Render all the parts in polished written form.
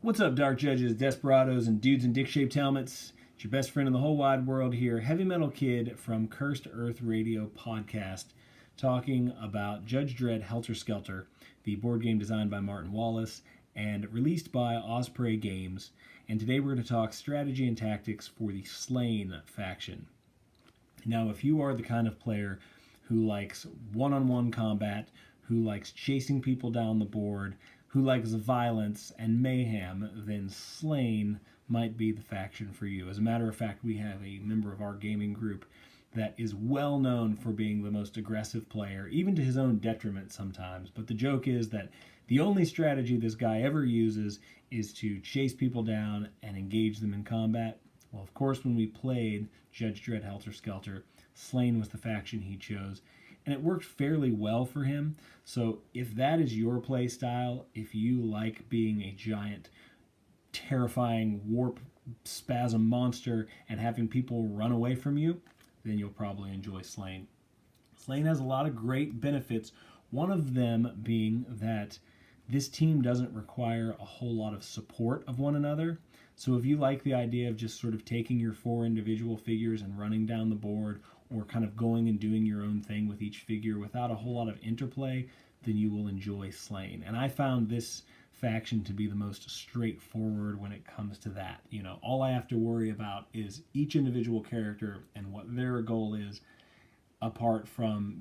What's up, Dark Judges, Desperados, and dudes in dick-shaped helmets? It's your best friend in the whole wide world here, Heavy Metal Kid from Cursed Earth Radio Podcast, talking about Judge Dredd, Helter, Skelter, the board game designed by Martin Wallace and released by Osprey Games. And today we're going to talk strategy and tactics for the Slaine faction. Now, if you are the kind of player who likes one-on-one combat, who likes chasing people down the board, who likes violence and mayhem, then Slaine might be the faction for you. As a matter of fact, we have a member of our gaming group that is well known for being the most aggressive player, even to his own detriment sometimes. But the joke is that the only strategy this guy ever uses is to chase people down and engage them in combat. Well, of course, when we played Judge Dredd Helter Skelter, Slaine was the faction he chose, and it worked fairly well for him. So if that is your play style, if you like being a giant, terrifying warp spasm monster and having people run away from you, then you'll probably enjoy Slaine. Slaine has a lot of great benefits, one of them being that this team doesn't require a whole lot of support of one another. So if you like the idea of just sort of taking your four individual figures and running down the board, or kind of going and doing your own thing with each figure without a whole lot of interplay, then you will enjoy Slaine. And I found this faction to be the most straightforward when it comes to that. You know, all I have to worry about is each individual character and what their goal is, apart from,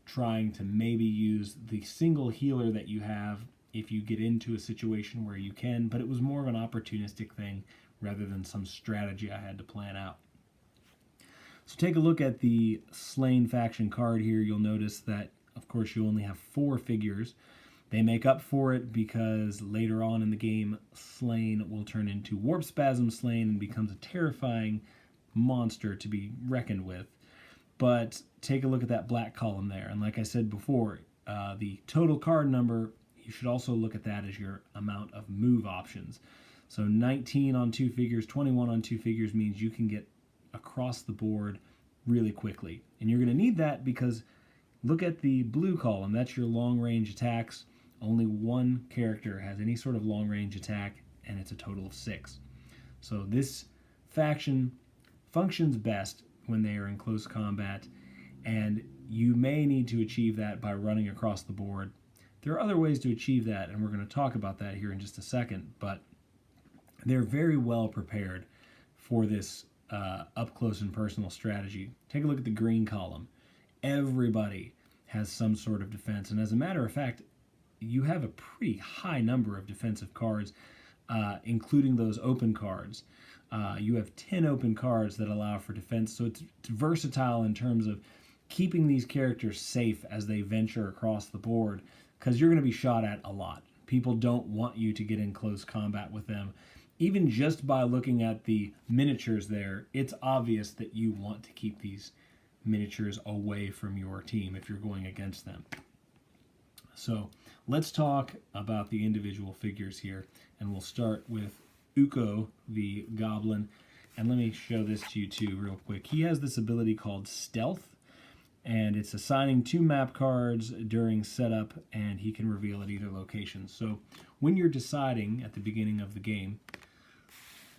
trying to maybe use the single healer that you have if you get into a situation where you can, but it was more of an opportunistic thing rather than some strategy I had to plan out. So take a look at the Slaine faction card here. You'll notice that, of course, you only have 4 figures. They make up for it because later on in the game, Slaine will turn into Warp Spasm Slaine and becomes a terrifying monster to be reckoned with. But take a look at that black column there. And like I said before, the total card number, you should also look at that as your amount of move options. So 19 on 2 figures, 21 on 2 figures means you can get across the board really quickly. And you're going to need that because look at the blue column. That's your long-range attacks. Only one character has any sort of long-range attack, and it's a total of 6. So this faction functions best when they are in close combat, and you may need to achieve that by running across the board. There are other ways to achieve that, and we're going to talk about that here in just a second, but they're very well prepared for this up close and personal strategy. Take a look at the green column. Everybody has some sort of defense, and as a matter of fact, you have a pretty high number of defensive cards, including those open cards. You have 10 open cards that allow for defense, so it's versatile in terms of keeping these characters safe as they venture across the board, because you're going to be shot at a lot. People don't want you to get in close combat with them. Even just by looking at the miniatures there, it's obvious that you want to keep these miniatures away from your team if you're going against them. So let's talk about the individual figures here, and we'll start with Uko, the goblin. And let me show this to you too real quick. He has this ability called Stealth, and it's assigning 2 map cards during setup, and he can reveal at either location. So when you're deciding at the beginning of the game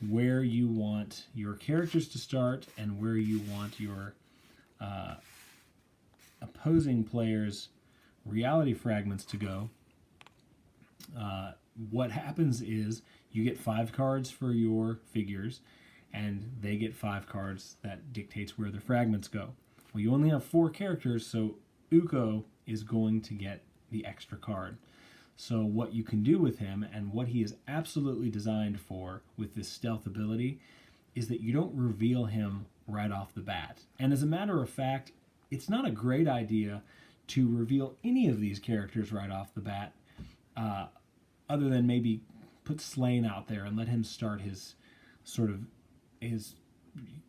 where you want your characters to start and where you want your opposing players' reality fragments to go, what happens is you get 5 cards for your figures, and they get 5 cards that dictates where the fragments go. Well, you only have 4 characters, so Uko is going to get the extra card. So what you can do with him, and what he is absolutely designed for with this stealth ability, is that you don't reveal him right off the bat. And as a matter of fact, it's not a great idea to reveal any of these characters right off the bat, other than maybe put Slaine out there and let him start his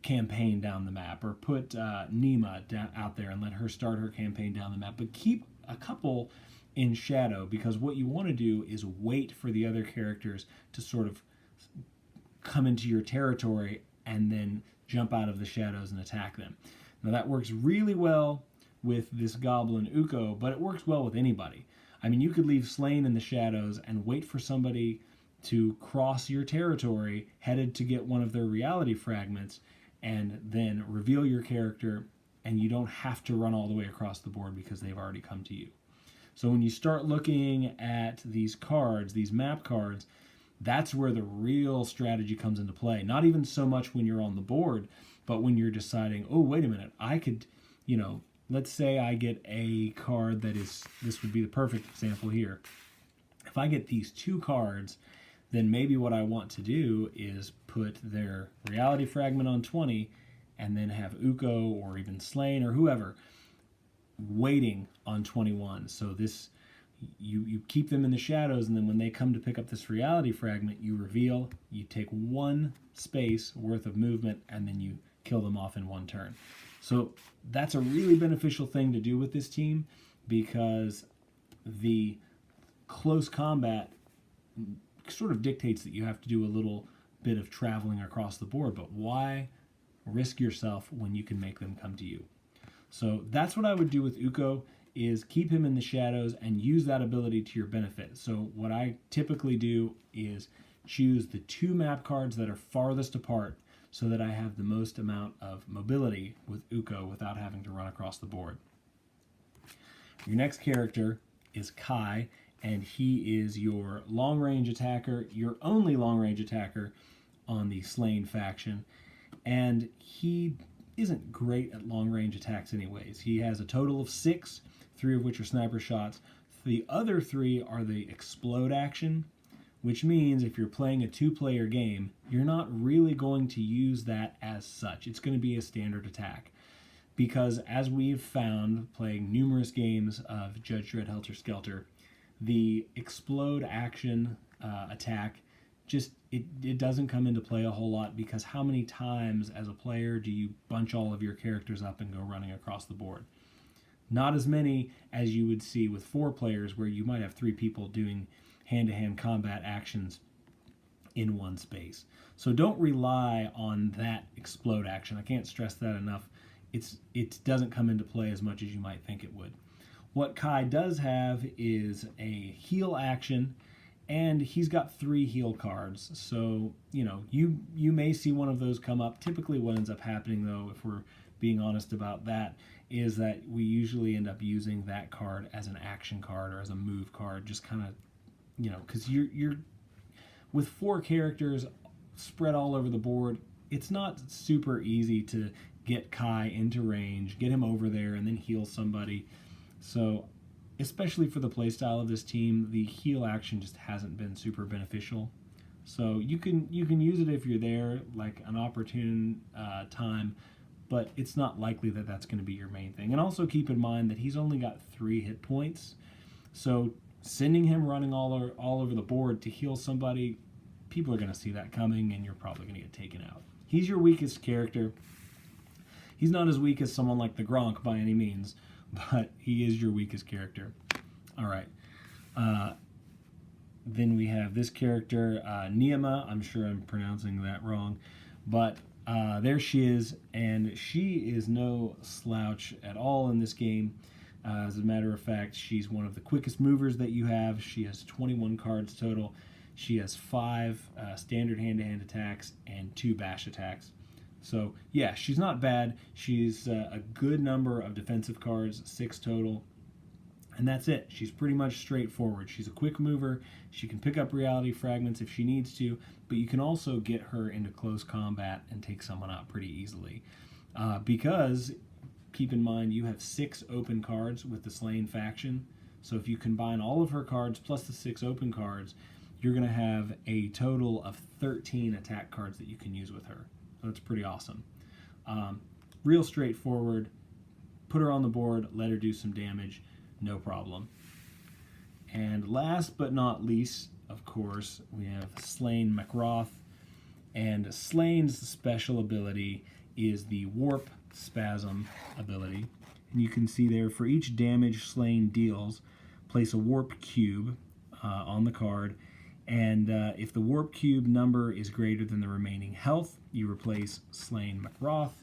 campaign down the map, or put Neama out there and let her start her campaign down the map. But keep a couple in shadow, because what you want to do is wait for the other characters to sort of come into your territory and then jump out of the shadows and attack them. Now that works really well with this goblin Uko, but it works well with anybody. I mean, you could leave Slaine in the shadows and wait for somebody to cross your territory, headed to get one of their reality fragments, and then reveal your character, and you don't have to run all the way across the board because they've already come to you. So when you start looking at these cards, these map cards, that's where the real strategy comes into play. Not even so much when you're on the board, but when you're deciding, oh, wait a minute, I could, let's say I get a card this would be the perfect example here. If I get these two cards, then maybe what I want to do is put their reality fragment on 20 and then have Uko or even Slaine or whoever waiting on 21. So this, you keep them in the shadows, and then when they come to pick up this reality fragment, you reveal, you take one space worth of movement, and then you kill them off in one turn. So that's a really beneficial thing to do with this team, because the close combat sort of dictates that you have to do a little bit of traveling across the board, but why risk yourself when you can make them come to you? So that's what I would do with Uko, is keep him in the shadows and use that ability to your benefit. So what I typically do is choose the two map cards that are farthest apart so that I have the most amount of mobility with Uko without having to run across the board. Your next character is Kai, and he is your long-range attacker, your only long-range attacker on the Slaine faction. And he isn't great at long-range attacks anyways. He has a total of 6, 3 of which are sniper shots. The other 3 are the explode action, which means if you're playing a 2-player game, you're not really going to use that as such. It's going to be a standard attack. Because as we've found, playing numerous games of Judge Dredd, Helter, Skelter, the explode action attack it doesn't come into play a whole lot, because how many times as a player do you bunch all of your characters up and go running across the board? Not as many as you would see with 4 players, where you might have 3 people doing hand-to-hand combat actions in one space. So don't rely on that explode action. I can't stress that enough. It doesn't come into play as much as you might think it would. What Kai does have is a heal action, and he's got 3 heal cards. So, you may see one of those come up. Typically what ends up happening, though, if we're being honest about that, is that we usually end up using that card as an action card or as a move card, just kind of, because you're with 4 characters spread all over the board, it's not super easy to get Kai into range, get him over there, and then heal somebody. So especially for the playstyle of this team, the heal action just hasn't been super beneficial. So you can use it if you're there, like an opportune time, but it's not likely that that's going to be your main thing. And also keep in mind that he's only got 3 hit points, so sending him running all over the board to heal somebody, people are going to see that coming, and you're probably going to get taken out. He's your weakest character. He's not as weak as someone like the Gronk by any means, but he is your weakest character. All right. Then we have this character, Neama. I'm sure I'm pronouncing that wrong, but there she is, and she is no slouch at all in this game. As a matter of fact, she's one of the quickest movers that you have. She has 21 cards total. She has 5 standard hand-to-hand attacks and 2 bash attacks. So, yeah, she's not bad. She's a good number of defensive cards, 6 total. And that's it. She's pretty much straightforward. She's a quick mover. She can pick up reality fragments if she needs to, but you can also get her into close combat and take someone out pretty easily. Because, keep in mind, you have 6 open cards with the Slaine faction. So if you combine all of her cards plus the 6 open cards, you're going to have a total of 13 attack cards that you can use with her. So that's pretty awesome. Real straightforward. Put her on the board, let her do some damage, no problem. And last but not least, of course, we have Slaine McRoth. And Slaine's special ability is the Warp Spasm ability. And you can see there, for each damage Slaine deals, place a Warp Cube on the card. And if the Warp Cube number is greater than the remaining health, you replace Slaine McRoth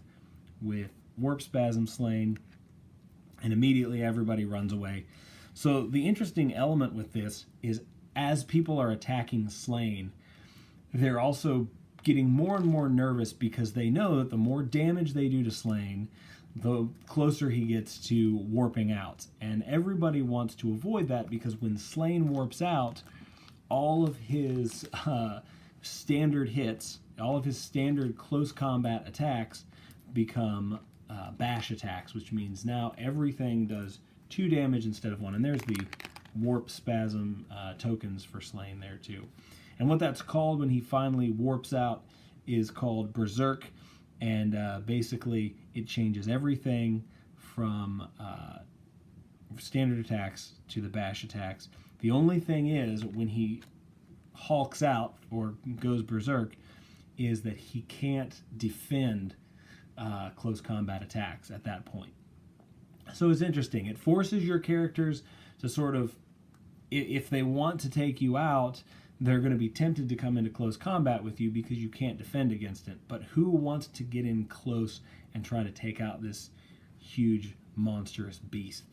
with Warp Spasm Slaine, and immediately everybody runs away. So the interesting element with this is as people are attacking Slaine, they're also getting more and more nervous because they know that the more damage they do to Slaine, the closer he gets to warping out. And everybody wants to avoid that because when Slaine warps out, all of his standard hits, all of his standard close combat attacks become bash attacks, which means now everything does 2 damage instead of 1. And there's the warp spasm tokens for Slaine there too. And what that's called when he finally warps out is called Berserk. And basically it changes everything from standard attacks to the bash attacks. The only thing is, when he hulks out or goes berserk, is that he can't defend close combat attacks at that point. So it's interesting. It forces your characters to sort of, if they want to take you out, they're going to be tempted to come into close combat with you because you can't defend against it. But who wants to get in close and try to take out this huge, monstrous beast?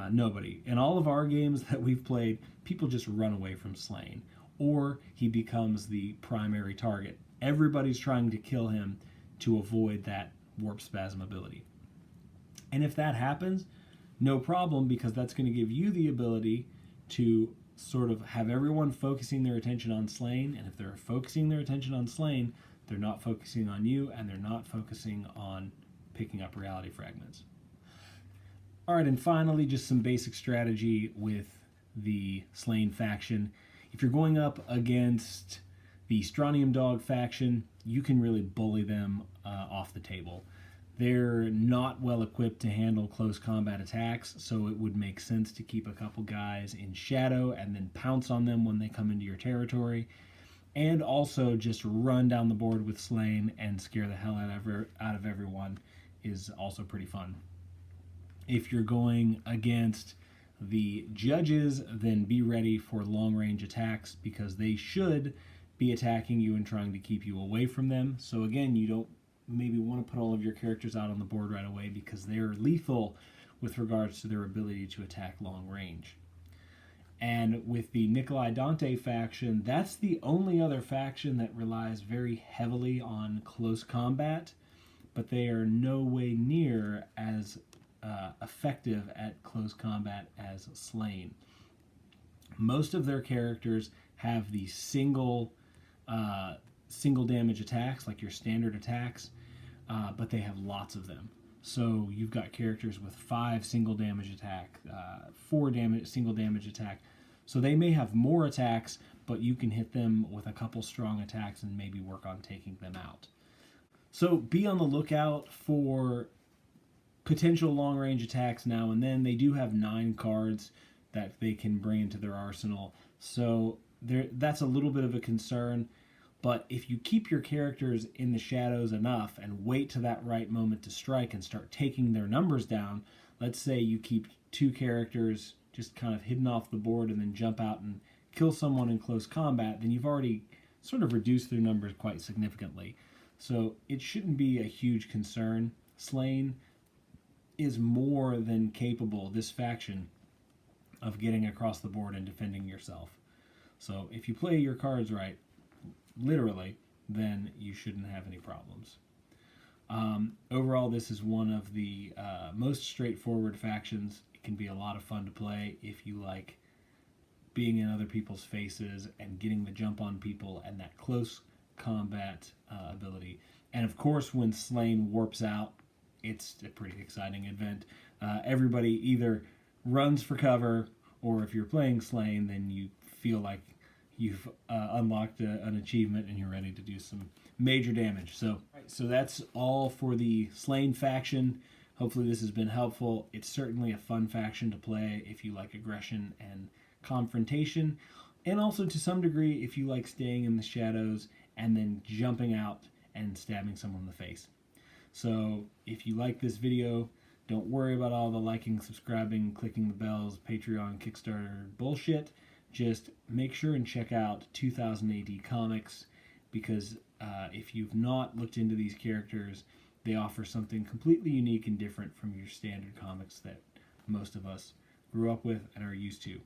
Nobody. In all of our games that we've played, people just run away from Slaine, or he becomes the primary target. Everybody's trying to kill him to avoid that warp spasm ability. And if that happens, no problem, because that's going to give you the ability to sort of have everyone focusing their attention on Slaine. And if they're focusing their attention on Slaine, they're not focusing on you, and they're not focusing on picking up reality fragments. All right, and finally, just some basic strategy with the Slaine faction. If you're going up against the Strontium Dog faction, you can really bully them off the table. They're not well equipped to handle close combat attacks, so it would make sense to keep a couple guys in shadow and then pounce on them when they come into your territory. And also just run down the board with Slaine and scare the hell out of everyone is also pretty fun. If you're going against the judges, then be ready for long-range attacks, because they should be attacking you and trying to keep you away from them. So again, you don't maybe want to put all of your characters out on the board right away, because they're lethal with regards to their ability to attack long range. And with the Nikolai Dante faction, that's the only other faction that relies very heavily on close combat, but they are no way near as effective at close combat as Slaine. Most of their characters have the single damage attacks, like your standard attacks, but they have lots of them. So you've got characters with 5 single damage attack, 4 single damage attack. So they may have more attacks, but you can hit them with a couple strong attacks and maybe work on taking them out. So be on the lookout for potential long-range attacks now and then. They do have 9 cards that they can bring into their arsenal, so that's a little bit of a concern. But if you keep your characters in the shadows enough and wait to that right moment to strike and start taking their numbers down, let's say you keep 2 characters just kind of hidden off the board and then jump out and kill someone in close combat, then you've already sort of reduced their numbers quite significantly. So it shouldn't be a huge concern. Slaine is more than capable, this faction, of getting across the board and defending yourself. So if you play your cards right, literally, then you shouldn't have any problems. Overall, this is one of the most straightforward factions. It can be a lot of fun to play if you like being in other people's faces and getting the jump on people and that close combat ability. And of course, when Slaine warps out, it's a pretty exciting event. Everybody either runs for cover, or if you're playing Slaine, then you feel like you've unlocked an achievement and you're ready to do some major damage. So that's all for the Slaine faction. Hopefully this has been helpful. It's certainly a fun faction to play if you like aggression and confrontation, and also to some degree if you like staying in the shadows and then jumping out and stabbing someone in the face. So if you like this video, don't worry about all the liking, subscribing, clicking the bells, Patreon, Kickstarter bullshit. Just make sure and check out 2000 AD Comics, because if you've not looked into these characters, they offer something completely unique and different from your standard comics that most of us grew up with and are used to.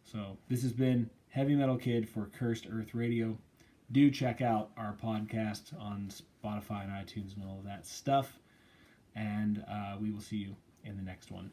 So this has been Heavy Metal Kid for Cursed Earth Radio. Do check out our podcast on Spotify and iTunes and all of that stuff. And we will see you in the next one.